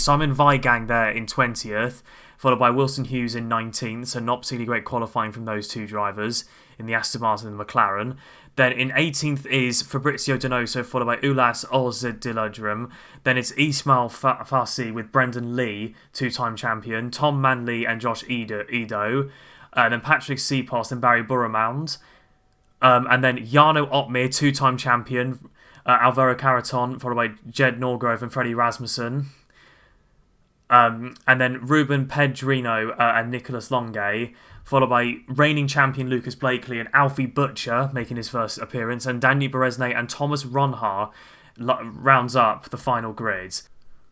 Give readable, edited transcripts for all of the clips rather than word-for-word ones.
Simon Weigang there in 20th, followed by Wilson Hughes in 19th, so not particularly great qualifying from those two drivers in the Aston Martin and the McLaren. Then in 18th is Fabrizio Donoso, followed by Ulas Ozdiludrum. Then it's Ismail Fassi with Brendan Lee, two-time champion, Tom Manley and Josh Edo. Then Patrick Seapost and Barry Burromound. And then Jarno Opmeer, two-time champion, Alvaro Caraton, followed by Jed Norgrove and Freddie Rasmussen. And then Ruben Pedrino and Nicholas Longe, followed by reigning champion Lucas Blakely and Alfie Butcher making his first appearance, and Daniel Berezne and Thomas Ronhaar rounds up the final grid.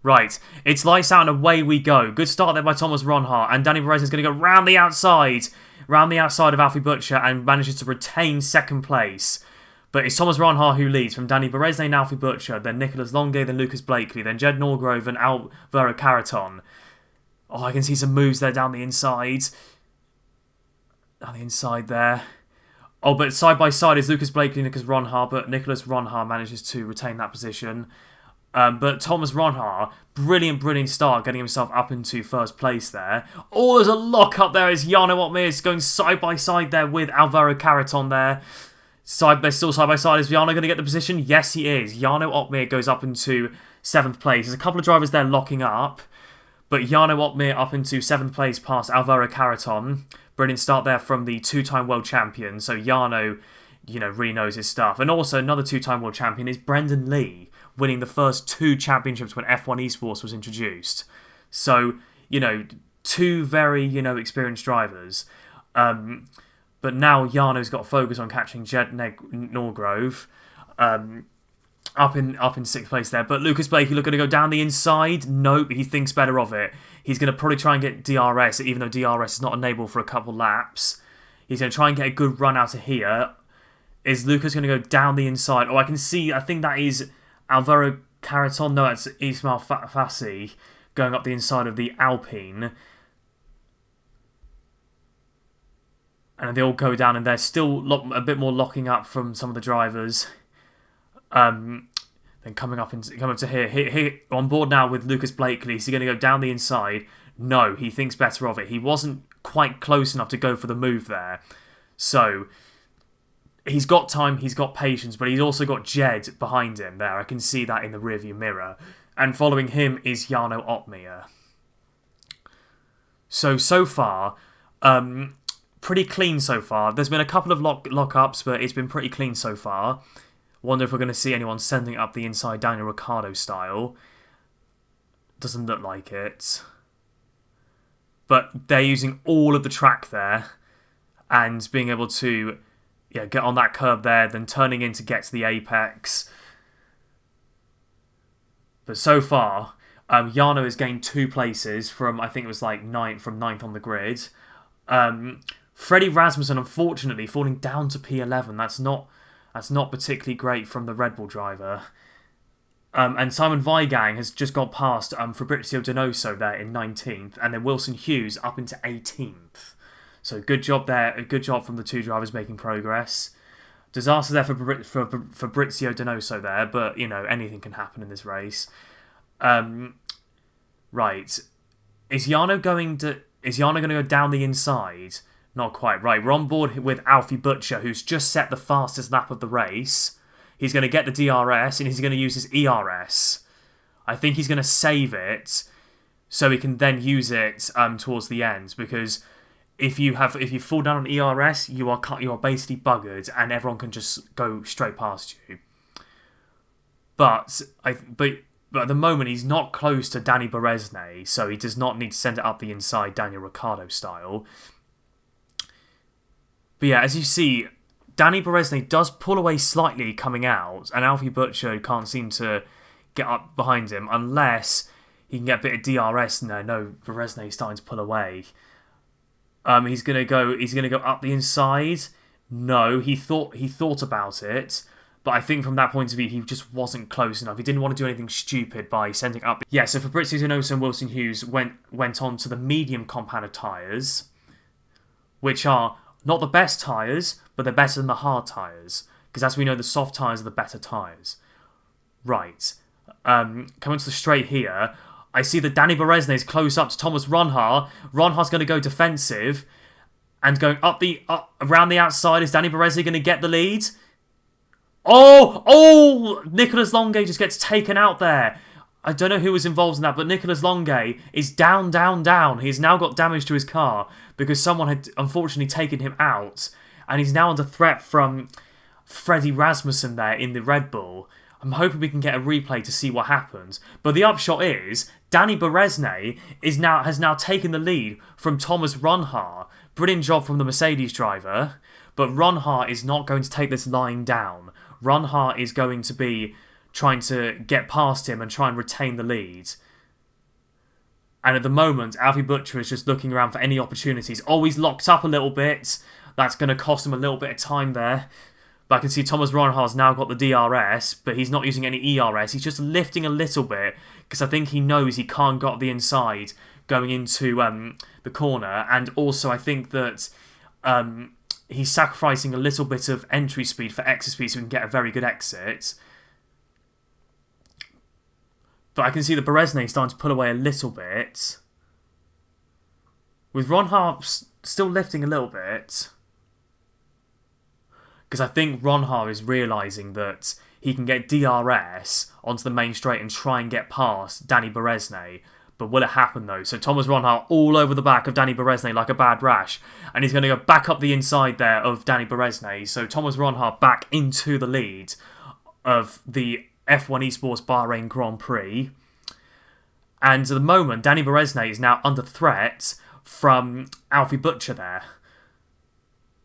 Right, it's lights out and away we go. Good start there by Thomas Ronhaar, and Daniel Berezne is going to go round the outside of Alfie Butcher and manages to retain second place. But it's Thomas Ronhaar who leads from Danny Berezne and Alfie Butcher, then Nicholas Longe, then Lucas Blakely, then Jed Norgrove and Alvaro Caraton. Oh, I can see some moves there down the inside. Down the inside there. Oh, but side by side is Lucas Blakely and Nicholas Ronhaar, but Nicholas Ronhaar manages to retain that position. But Thomas Ronhaar, brilliant start, getting himself up into first place there. Oh, there's a lock up there as Jarno Opmeer is going side by side there with Alvaro Caraton there. They're still side by side. Is Jarno going to get the position? Yes, he is. Jarno Opmeer goes up into 7th place. There's a couple of drivers there locking up, but Jarno Opmeer up into 7th place past Alvaro Caraton. Brilliant start there from the two-time world champion. So Jarno, really knows his stuff. And also another two-time world champion is Brendan Lee, winning the first 2 championships when F1 Esports was introduced. So, two very, experienced drivers. But now Jarno's got to focus on catching Jed Norgrove up in 6th place there. But Lucas Blakey looking to go down the inside. Nope, he thinks better of it. He's going to probably try and get DRS, even though DRS is not enabled for a couple laps. He's going to try and get a good run out of here. Is Lucas going to go down the inside? Oh, I think that is Alvaro Caraton. No, it's Ismail Fassi going up the inside of the Alpine. And they all go down, and they're still a bit more locking up from some of the drivers. Then coming up to here on board now with Lucas Blakely. Is he going to go down the inside? No, he thinks better of it. He wasn't quite close enough to go for the move there. So he's got time, he's got patience, but he's also got Jed behind him there. I can see that in the rearview mirror. And following him is Jarno Opmeer. So far, pretty clean so far. There's been a couple of lock-ups, but it's been pretty clean so far. Wonder if we're going to see anyone sending up the inside Daniel Ricciardo style. Doesn't look like it. But they're using all of the track there and being able to get on that curb there, then turning in to get to the apex. But so far, Jarno has gained 2 places from, I think it was like 9th on the grid. Freddie Rasmussen, unfortunately, falling down to P11. That's not particularly great from the Red Bull driver. And Simon Weigang has just got past Fabrizio Donoso there in 19th, and then Wilson Hughes up into 18th. So good job there. A good job from the 2 drivers making progress. Disaster there for Fabrizio Donoso there, but anything can happen in this race. Right, is Jarno going to go down the inside? Not quite. Right, we're on board with Alfie Butcher, who's just set the fastest lap of the race. He's going to get the DRS, and he's going to use his ERS. I think he's going to save it, so he can then use it towards the end. Because if you fall down on ERS, you are basically buggered, and everyone can just go straight past you. But at the moment, he's not close to Danny Berezne, so he does not need to send it up the inside Daniel Ricciardo style. But yeah, as you see, Danny Berezne does pull away slightly coming out, and Alfie Butcher can't seem to get up behind him unless he can get a bit of DRS in there. No, Berezne is starting to pull away. He's gonna go up the inside. No, he thought about it, but I think from that point of view, he just wasn't close enough. He didn't want to do anything stupid by sending up. Yeah, so Fabrizio Donoso and Wilson Hughes went on to the medium compounded tyres, which are not the best tyres, but they're better than the hard tyres. Because as we know, the soft tyres are the better tyres. Right. Coming to the straight here, I see that Danny Berezne is close up to Thomas Ronhaar. Ronhaar's going to go defensive. And going around the outside, is Danny Berezne going to get the lead? Oh! Nicolas Longuet just gets taken out there. I don't know who was involved in that, but Nicolas Longuet is down. He's now got damage to his car because someone had unfortunately taken him out. And he's now under threat from Freddie Rasmussen there in the Red Bull. I'm hoping we can get a replay to see what happens. But the upshot is, Danny Berezne has now taken the lead from Thomas Ronhaar. Brilliant job from the Mercedes driver. But Ronhaar is not going to take this line down. Ronhaar is going to be trying to get past him and try and retain the lead. And at the moment, Alfie Butcher is just looking around for any opportunities. Oh, he's locked up a little bit. That's going to cost him a little bit of time there. But I can see Thomas Ronhaar's now got the DRS, but he's not using any ERS. He's just lifting a little bit because I think he knows he can't get up the inside going into the corner. And also I think that he's sacrificing a little bit of entry speed for exit speed so he can get a very good exit. But I can see that Berezne starting to pull away a little bit. With Ronhaar still lifting a little bit. Because I think Ronhaar is realising that he can get DRS onto the main straight and try and get past Danny Berezne. But will it happen though? So Thomas Ronhaar all over the back of Danny Berezne like a bad rash. And he's going to go back up the inside there of Danny Berezne. So Thomas Ronhaar back into the lead of the F1 Esports Bahrain Grand Prix. And at the moment, Danny Berezne is now under threat from Alfie Butcher there.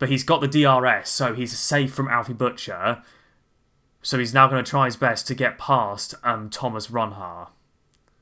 But he's got the DRS, so he's safe from Alfie Butcher. So he's now going to try his best to get past Thomas Ronhaar.